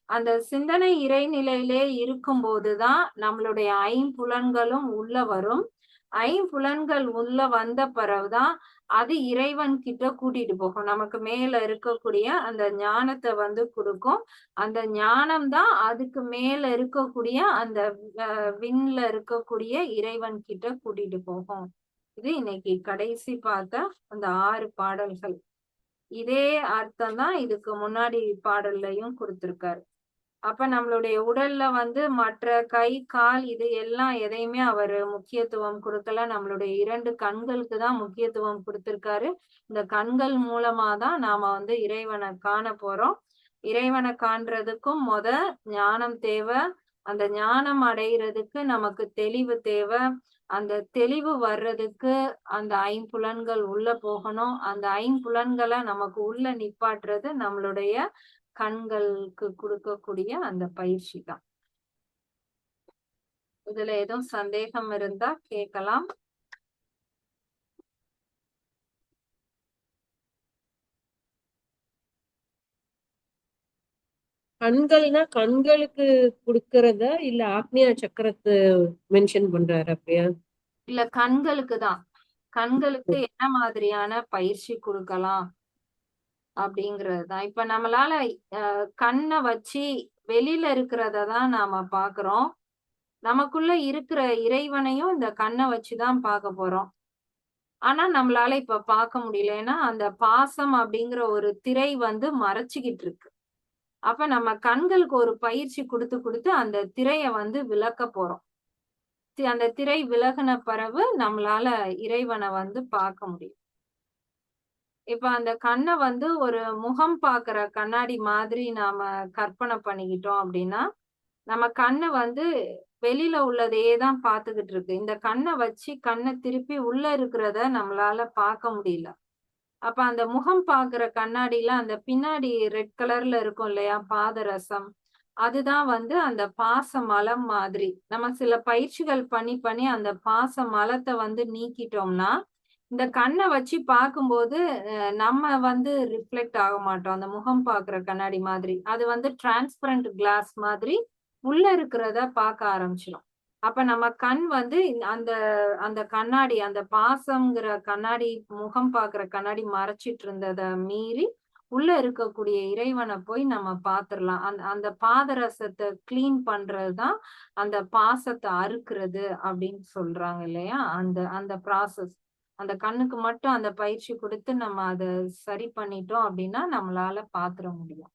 அந்த சிந்தனை இறைநிலையிலே இருக்கும்போதுதான் நம்மளுடைய ஐம்புலன்களும் உள்ள வரும். ஐம்புலன்கள் உள்ள வந்த பிறகுதான் அது இறைவன் கிட்ட கூட்டிட்டு போகும். நமக்கு மேல இருக்கக்கூடிய அந்த ஞானத்தை வந்து கொடுக்கும். அந்த ஞானம் தான் அதுக்கு மேல இருக்கக்கூடிய அந்த விண்ல இருக்கக்கூடிய இறைவன் கிட்ட கூட்டிட்டு போகும். இது இன்னைக்கு கடைசி பார்த்த அந்த 6 பாடல்கள். இதே அர்த்தம் தான் இதுக்கு முன்னாடி பாடல்லையும் கொடுத்திருக்காரு. அப்ப நம்மளுடைய உடல்ல வந்து மற்ற கை, கால் இது எல்லாம் எதையுமே அவரு முக்கியத்துவம் கொடுக்கல. நம்மளுடைய 2 கண்களுக்கு தான் முக்கியத்துவம் கொடுத்திருக்காரு. இந்த கண்கள் மூலமா தான் நாம வந்து இறைவனை காண போறோம். இறைவனை காண்றதுக்கும் ஞானம் தேவை. அந்த ஞானம் அடைகிறதுக்கு நமக்கு தெளிவு தேவை. அந்த தெளிவு வர்றதுக்கு அந்த ஐம்புலன்கள் உள்ள போகணும். அந்த ஐம்புலன்களை நமக்கு உள்ள நிப்பாட்டுறது நம்மளுடைய கண்களுக்கு கொடுக்கக்கூடிய அந்த பயிற்சி தான். இதுல எதுவும் சந்தேகம் இருந்தா கேட்கலாம். கண்கள்னா கண்களுக்கு கொடுக்கறதா இல்ல ஆக்னியா சக்கரத்தை மென்ஷன் பண்றாரு அப்படியா? இல்ல, கண்களுக்கு தான். கண்களுக்கு என்ன மாதிரியான பயிற்சி கொடுக்கலாம் அப்படிங்கிறது தான். இப்ப நம்மளால கண்ணை வச்சு வெளியில இருக்கிறத தான் நாம பாக்குறோம். நமக்குள்ள இருக்கிற இறைவனையும் இந்த கண்ணை வச்சுதான் பார்க்க போறோம். ஆனா நம்மளால இப்ப பார்க்க முடியல. ஏன்னா அந்த பாசம் அப்படிங்கிற ஒரு திரை வந்து மறைச்சுக்கிட்டு இருக்கு. அப்ப நம்ம கண்களுக்கு ஒரு பயிற்சி குடுத்து குடுத்து அந்த திரைய வந்து விலக்க போறோம். அந்த திரை விலகுன பிறகு நம்மளால இறைவன வந்து பார்க்க முடியும். இப்ப அந்த கண்ண வந்து ஒரு முகம் பார்க்கிற கண்ணாடி மாதிரி நாம கற்பனை பண்ணிக்கிட்டோம் அப்படின்னா, நம்ம கண்ணு வந்து வெளியில உள்ளதையே தான் பார்த்துக்கிட்டு இருக்கு. இந்த கண்ண வச்சு கண்ண திருப்பி உள்ள இருக்கிறத நம்மளால பார்க்க முடியல. அப்ப அந்த முகம் பார்க்கிற கண்ணாடில அந்த பின்னாடி ரெட் கலர்ல இருக்கும் இல்லையா? பாதரசம். அதுதான் வந்து அந்த பாச மலம் மாதிரி. நம்ம சில பயிற்சிகள் பண்ணி பண்ணி அந்த பாச மலத்த வந்து நீக்கிட்டோம்னா, இந்த கண்ண வச்சு பார்க்கும்போது நம்ம வந்து ரிஃப்ளெக்ட் ஆக மாட்டோம். அந்த முகம் பார்க்கிற கண்ணாடி மாதிரி. அது வந்து டிரான்ஸ்பரண்ட் கிளாஸ் மாதிரி உள்ள இருக்கிறத பார்க்க ஆரம்பிச்சுரும். அப்ப நம்ம கண் வந்து அந்த அந்த கண்ணாடி, அந்த பாசம்ங்கிற கண்ணாடி, முகம் பார்க்கிற கண்ணாடி மறைச்சிட்டு இருந்தத மீறி, உள்ள இருக்கக்கூடிய இறைவன போய் நம்ம பார்த்துரலாம். அந்த பாதரசத்த கிளீன் பண்றது தான், அந்த பாசத்த அறுக்கிறது அப்படின்னு சொல்றாங்க இல்லையா? அந்த அந்த ப்ராசஸ். அந்த கண்ணுக்கு மட்டும் அந்த பயிற்சி குடுத்து நம்ம அத சரி பண்ணிட்டோம் அப்படின்னா, நம்மளால பார்த்துற முடியும்.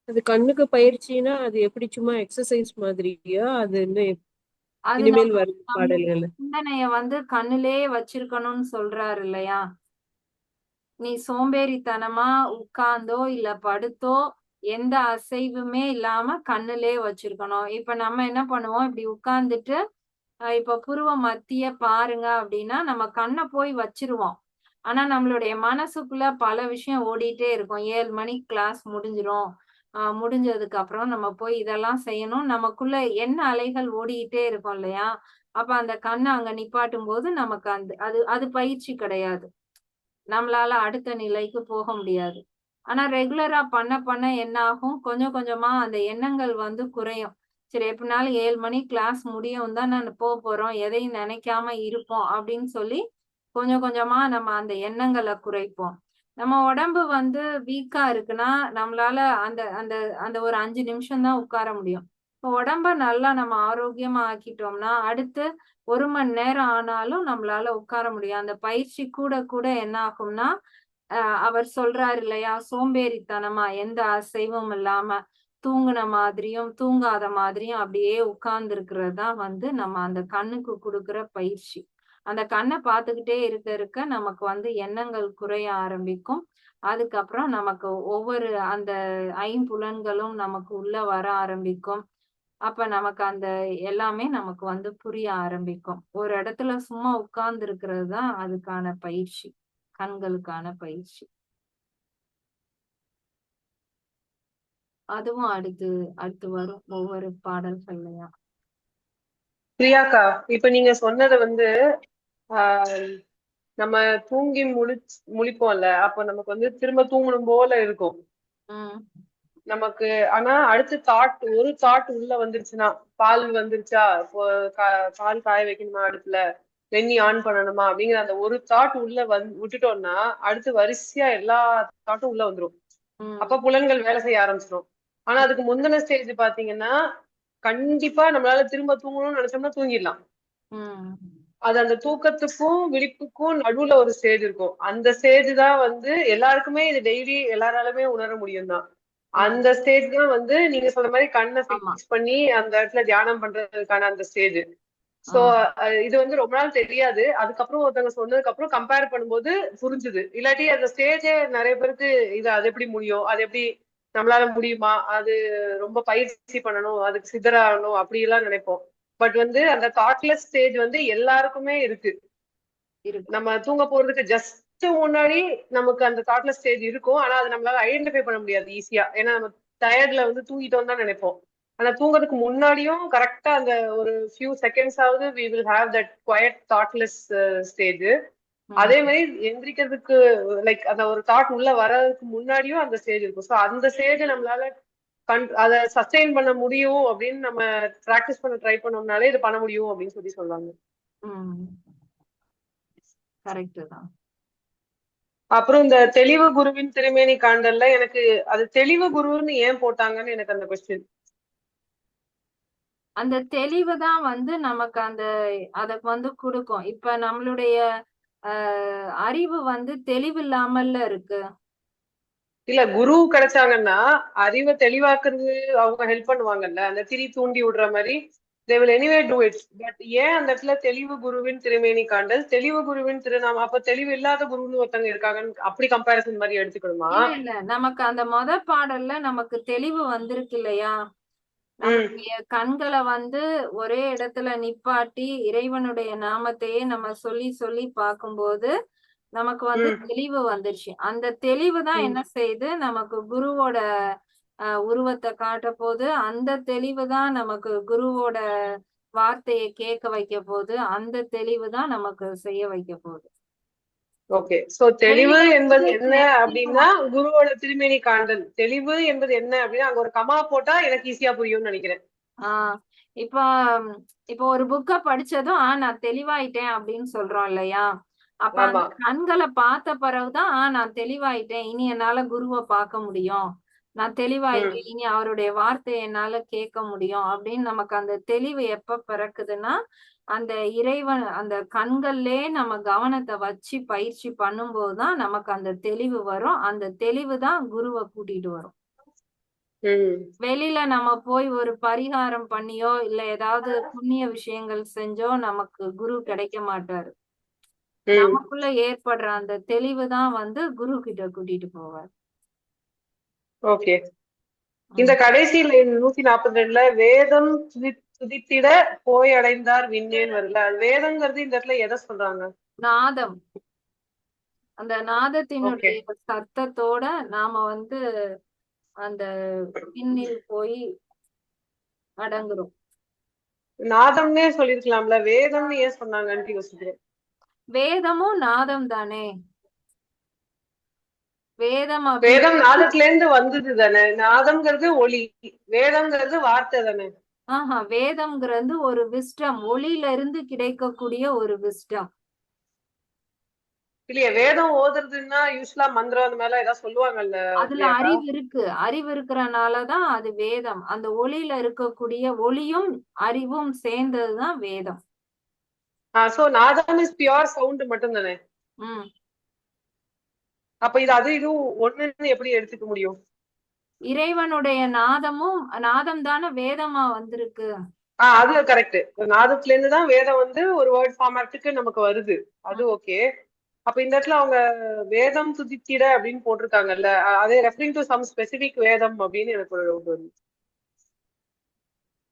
அது கண்ணுக்கு பயிற்சினா அது எப்படி சும்மா எக்ஸசைஸ் மாதிரியா? அது இன்னும் அது இனிமேல் நம்ம வரும் நம்மளுடைய பாடல்கள்? சிந்தனைய வந்து கண்ணுலயே வச்சிருக்கணும்னு சொல்றாரு இல்லையா? நீ சோம்பேறித்தனமா உட்கார்ந்தோ, இல்ல படுத்தோ, எந்த அசைவுமே இல்லாம கண்ணுலயே வச்சிருக்கணும். இப்ப நம்ம என்ன பண்ணுவோம், இப்படி உட்கார்ந்துட்டு, இப்ப புருவ மத்திய பாருங்க அப்படின்னா, நம்ம கண்ண போய் வச்சிருவோம். ஆனா, நம்மளுடைய மனசுக்குள்ள பல விஷயம் ஓடிட்டே இருக்கும். 7 மணிக்கு கிளாஸ் முடிஞ்சிரும். முடிஞ்சதுக்கு அப்புறம் நம்ம போய் இதெல்லாம் செய்யணும். நமக்குள்ள எண்ண அலைகள் ஓடிட்டே இருக்கும் இல்லையா? அப்ப அந்த கண்ண அங்க நிப்பாட்டும்போது நமக்கு அந்த அது அது பயிற்சி கிடையாது. நம்மளால அடுத்த நிலைக்கு போக முடியாது. ஆனா ரெகுலரா பண்ண பண்ண என்ன ஆகும்? கொஞ்சம் கொஞ்சமா அந்த எண்ணங்கள் வந்து குறையும். சரி எப்படினாலும் 7 மணிக்கு கிளாஸ் முடியும் தான் நான் போறோம். எதையும் நினைக்காம இருப்போம் அப்படின்னு சொல்லி, கொஞ்சம் கொஞ்சமா நம்ம அந்த எண்ணங்கள குறைப்போம். நம்ம உடம்பு வந்து வீக்கா இருக்குன்னா, நம்மளால அந்த அந்த அந்த ஒரு 5 நிமிஷம் தான் உட்கார முடியும். இப்போ உடம்ப நல்லா நம்ம ஆரோக்கியமா ஆக்கிட்டோம்னா, அடுத்து 1 மணி நேரம் ஆனாலும் நம்மளால உட்கார முடியும். அந்த பயிற்சி கூட கூட என்ன ஆகும்னா, அ அவர் சொல்றாரு இல்லையா? சோம்பேறித்தனமா எந்த அசைவும் இல்லாம, தூங்குன மாதிரியும், தூங்காத மாதிரியும் அப்படியே உட்கார்ந்து இருக்கிறது தான் வந்து நம்ம அந்த கண்ணுக்கு குடுக்குற பயிற்சி. அந்த கண்ண பார்த்துக்கிட்டே இருக்க இருக்க நமக்கு வந்து எண்ணங்கள் குறைய ஆரம்பிக்கும். அதுக்கப்புறம் நமக்கு ஒவ்வொரு அந்த ஐம்புலன்களும் நமக்கு உள்ள வர ஆரம்பிக்கும். அப்ப நமக்கு அந்த எல்லாமே நமக்கு வந்து புரிய ஆரம்பிக்கும். ஒரு இடத்துல சும்மா உட்கார்ந்து இருக்கிறது தான் அதுக்கான பயிற்சி. கண்களுக்கான பயிற்சி. அதுவும் அடுத்து அடுத்து வரும் ஒவ்வொரு பாடல்கள்லயும். பிரியாக்கா, இப்ப நீங்க சொன்னதை வந்து ஆஹ் நம்ம தூங்கி முழிப்போம்ல, அப்ப நமக்கு வந்து திரும்ப தூங்கணும் போல இருக்கும் உம் நமக்கு. ஆனா அடுத்த ஒரு தாட் உள்ள வந்துருச்சுன்னா, பால் வந்துருச்சா, இப்போ பால் காய வைக்கணுமா, அடுப்புல வெந்நி ஆன் பண்ணணுமா அப்படிங்கிற அந்த ஒரு தாட் உள்ள விட்டுட்டோம்னா, அடுத்து வரிசையா எல்லா தாட்டும் உள்ள வந்துரும். உம் அப்ப புலன்கள் வேலை செய்ய ஆரம்பிச்சிடும். ஆனா அதுக்கு முந்தின ஸ்டேஜ் பாத்தீங்கன்னா, கண்டிப்பா நம்மளால திரும்ப தூங்கணும்னு நினைச்சோம்னா தூங்கிடலாம். உம் அது அந்த தூக்கத்துக்கும் விழிப்புக்கும் நடுவுல ஒரு ஸ்டேஜ் இருக்கும். அந்த ஸ்டேஜ் தான் வந்து எல்லாருக்குமே இது டெய்லி எல்லாராலுமே உணர முடியும் தான். உம் அந்த ஸ்டேஜ் தான் வந்து நீங்க சொல்ற மாதிரி கண்ணை ஆமா. பிக்ஸ் பண்ணி அந்த இடத்துல தியானம் பண்றதுக்கான அந்த ஸ்டேஜ். சோ ஆஹ் இது வந்து ரொம்ப நாள் தெரியாது. அதுக்கப்புறம் ஒருத்தவங்க சொன்னதுக்கு அப்புறம் கம்பேர் பண்ணும்போது புரிஞ்சுது. இல்லாட்டி அந்த ஸ்டேஜே நிறைய பேருக்கு அது எப்படி முடியும், அது எப்படி நம்மளால முடியுமா, அது ரொம்ப பயிற்சி பண்ணணும், அதுக்கு சித்தராகணும் அப்படி எல்லாம் நினைப்போம். பட் வந்து அந்த தாட்லெஸ் ஸ்டேஜ் வந்து எல்லாருக்குமே இருக்கு. இருக்கு. நம்ம தூங்க போறதுக்கு ஜஸ்ட் முன்னாடி நமக்கு அந்த தாட்லெஸ் ஸ்டேஜ் இருக்கும். ஆனா அது நம்மளால ஐடென்டிஃபை பண்ண முடியாது ஈஸியா. ஏன்னா நம்ம டயர்ட்ல வந்து தூங்கிட்டோம் தான் நினைப்போம். ஆனா தூங்குறதுக்கு முன்னாடியும் கரெக்டா அந்த ஒரு ஃபியூ செகண்ட்ஸ் ஆவது we will have that quiet thoughtless stage. அதே மாதிரி எந்திரிக்கிறதுக்கு லைக் அந்த ஒரு தாட் உள்ள வர்றதுக்கு முன்னாடியும் அந்த ஸ்டேஜ் இருக்கும். ஸோ அந்த ஸ்டேஜ் நம்மளால அதை சஸ்டெயின் பண்ண முடியும் அப்படின்னு நம்ம பிராக்டிஸ் பண்ண ட்ரை பண்ணோம்னாலே இது பண்ண முடியும் அப்படின்னு சொல்லி சொல்றாங்க. கரெக்ட் தான். அப்புறம் இந்த தெளிவு குருவின் திருமேனி காண்டல்ல எனக்கு அது தெளிவு குருன்னு ஏன் போட்டாங்கன்னு எனக்கு அந்த கொஸ்டின். அந்த தெளிவு தான் வந்து நமக்கு அதுக்கு வந்து கொடுக்கும். இப்ப நம்மளுடைய அறிவு வந்து தெளிவு இல்லாமல்ல இருக்கு. இல்ல குரு கிடைச்சாங்கன்னா அறிவை தெளிவாக்குறது அவங்க ஹெல்ப் பண்ணுவாங்கல்ல, அந்த திரி தூண்டி விடுற மாதிரி. they will anyway do it. But ஏன் அந்த இடத்துல தெளிவு குருவின் திருமேனி காண்டல், தெளிவு குருவின் திருநாமம், அப்ப தெளிவு இல்லாத குருன்னு ஒருத்தங்க இருக்காங்கன்னு அப்படி கம்பேரிசன் மாதிரி எடுத்துக்கணுமா? இல்ல நமக்கு அந்த பாடல்ல நமக்கு தெளிவு வந்திருக்கு இல்லையா? நம்மளுடைய கண்களை வந்து ஒரே இடத்துல நிப்பாட்டி இறைவனுடைய நாமத்தையே நம்ம சொல்லி சொல்லி பார்க்கும்போது நமக்கு வந்து தெளிவு வந்துருச்சு. அந்த தெளிவு தான் என்ன செய்யுது, நமக்கு குருவோட உருவத்தை காட்ட போது, அந்த தெளிவு தான் நமக்கு குருவோட வார்த்தையை கேட்க வைக்க போகுது, அந்த தெளிவு தான் நமக்கு செய்ய வைக்க போகுது. ஓகே, சோ தெளிவு என்பது என்ன அப்படின்னா குருவோட திருமேனி காண்டல். தெளிவு என்பது என்ன அப்படின்னா அங்க ஒரு கமா போட்டா எனக்கு ஈஸியா புரியும்னு நினைக்கிறேன். இப்போ ஒரு புக்க படிச்சதும் நான் தெளிவாயிட்டேன் அப்படின்னு சொல்றோம் இல்லையா? அப்ப அந்த கண்களை பார்த்த பிறகுதான் நான் தெளிவாயிட்டேன், இனி என்னால குருவை பார்க்க முடியும், நான் தெளிவாயிட்டேன், இனி அவருடைய வார்த்தையை என்னால கேட்க முடியும் அப்படின்னு நமக்கு அந்த தெளிவு எப்ப பிறக்குதுன்னா, அந்த இறைவன் அந்த கண்கள்லயே நம்ம கவனத்தை வச்சு பயிற்சி பண்ணும்போதுதான் நமக்கு அந்த தெளிவு வரும். அந்த தெளிவு தான் குருவை கூட்டிட்டு வரும். வெளியில நம்ம போய் ஒரு பரிகாரம் பண்ணியோ இல்ல ஏதாவது புண்ணிய விஷயங்கள் செஞ்சோ நமக்கு குரு கிடைக்க மாட்டாரு. நமக்குள்ள ஏற்படுற அந்த தெளிவு தான் வந்து குரு கிட்ட கூட்டிட்டு போவார். ஓகே, இந்த கடைசி லைன் 142ல வேதம் துதித்திட போய் அடைந்தார் விண்ணேன் வரல. வேதங்கிறது இந்த இடத்துல எதை சொல்றாங்க? நாதம். அந்த நாதத்தினுடைய சத்தத்தோட நாம வந்து அந்த விண்ணில் போய் அடங்குறோம். நாதம்னே சொல்லிருக்கலாம்ல, வேதம்னு ஏன் சொன்னாங்கன்னு யோசிக்கிறேன். வேதமும் நாதம் தானே. வேதம் நாதத்துல இருந்து வந்தது தானே. நாதம்ங்கிறது ஒளி, வேதம்ங்கிறது வார்த்தை தானே. வேதம்ங்கிறது ஒரு விஸ்டம், ஒளியில இருந்து கிடைக்கக்கூடிய ஒரு விஸ்டம். இல்லையா, வேதம் ஓதுறதுன்னா யூஸ்வலா மந்திரம் அந்த மேல ஏதாவது சொல்லுவாங்கல்ல. அதுல அறிவு இருக்கு, அறிவு இருக்கிறனாலதான் அது வேதம். அந்த ஒளியில இருக்கக்கூடிய ஒளியும் அறிவும் சேர்ந்ததுதான் வேதம். சோ நாதம் இஸ் பியூர் சவுண்ட் மட்டும் தானே. அப்ப இது அது இதுவும் ஒண்ணுன்னு எப்படி எடுத்துக்க முடியும்? இறைவனுடைய நாதமும் நாதம் தானே வேதமா வந்திருக்கு. அது கரெக்ட். நாதத்துல இருந்து தான் வேதம் வந்து ஒரு வேர்ட் ஃபார்மேட்டுக்கு நமக்கு வருது, அது ஓகே. அப்ப இந்த இடத்துல அவங்க வேதம் துதித்திட அப்படின்னு போட்டிருக்காங்கல்ல, அதே ரெஃபரிங் டு சம் ஸ்பெசிபிக் வேதம் அப்படின்னு எனக்கு ஒரு டவுட் வருது.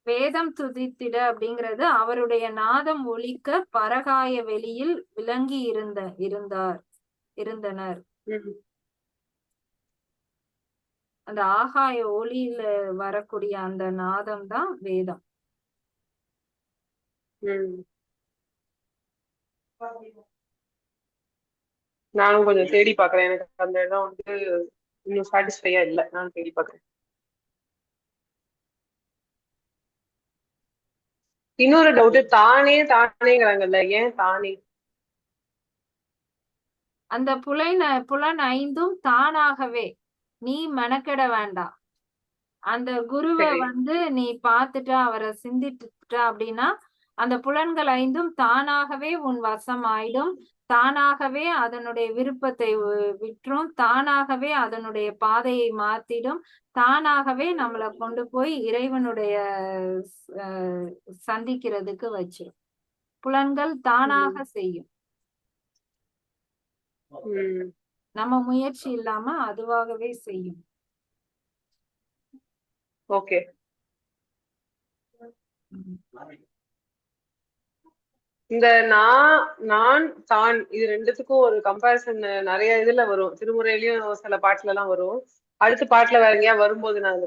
வேதம் துதித்திட அப்படிங்கிறது அவருடைய நாதம் ஒலிக்க பரகாய வெளியில் விளங்கி இருந்தனர். அந்த ஆகாய ஒளியில வரக்கூடிய அந்த நாதம் தான் வேதம். நானும் கொஞ்சம் தேடி பாக்குறேன், எனக்கு அந்த இடம் வந்து இன்னும் சாட்டிஸ்ஃபையா இல்ல, நான் தேடி பாக்குறேன். இன்னொரு டவுட், தானேங்கிறாங்கல்ல, ஏன் தானே? அந்த புலன் ஐந்தும் தானாகவே, நீ மெனக்கெட வேண்டாம். அந்த குருவை வந்து நீ பார்த்துட்ட, அவரை சிந்திட்டுட்ட அப்படின்னா அந்த புலன்கள் ஐந்தும் தானாகவே உன் வசம் ஆயிடும், தானாகவே அதனுடைய விருப்பத்தை விற்றும், தானாகவே அதனுடைய பாதையை மாத்திடும், தானாகவே நம்மளை கொண்டு போய் இறைவனுடைய சந்திக்கிறதுக்கு வச்சிடும். புலன்கள் தானாக செய்யும், நம்ம முயற்சி இல்லாம அதுவாகவே செய்யும். ஓகே, இந்த நான் தான் இது ரெண்டுத்துக்கும் ஒரு கம்பேரிசன் நிறைய இதுல வரும், திருமுறையிலயும் சில பாட்டுல எல்லாம் வரும். அடுத்த பாட்டுல வேற எங்கேயா வரும்போது நான்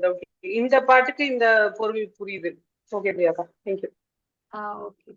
இந்த பாட்டுக்கு இந்த பொருள் புரியுது. ஓகே பிரியாக்கா, தேங்க்யூ. ஓகே.